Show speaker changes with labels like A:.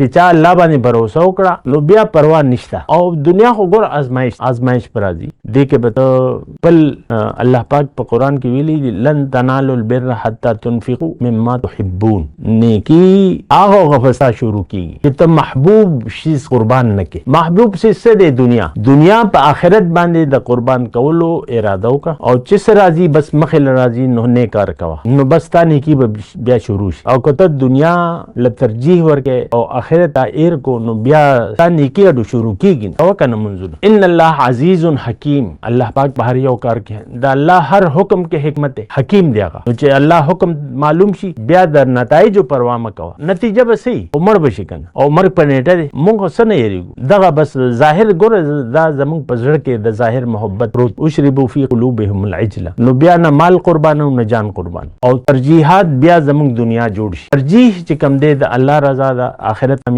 A: چې چا الله باندې باور وکړه نو بیا پروا نشته. او دنیا خو ګور آزمائش پر راځي. دې کې به بل الله پاک په قران کې ویلي لن تنالوا البر حتى تنفقوا مما تحبون. نیکی هغه غفصا شروع کیږي چې ته محبوب شي قربان نکې. محبوب څه دی؟ دنیا په آخرت باندې د قربان کولو اراده وکړه او چې څه راځي بس مخې راځي نو نه کار کوه نو بس تا نیکی به بیا شروع شي. او کته دنیا له ترجیح ورکې او آخرت ایر کو نو بیا تا نیکی اډو شروع کیږي. او کنه منزل ان الله عزیز حکیم. الله پاک بهر یو کار کې دا الله هر حکم کې حکمت حکیم دی. هغه چې الله حکم معلوم شي بیا د نتایج پروا مکوه. نتیجه به سي عمر بشي کنه او مرګ په نیټه دی. مونږ څه نه یریږو. دغه بس ظاهر ګوره دا زمونږ په زړه کې د ظاهر محبت پروت. اشربوا فی قلوبهم العجل. نو بیا نه مال قربان او نه جان قربان. او ترجیحات بیا زمونږ دنیا جوړ شي. ترجیح چې کم دی د الله رضا د آخرت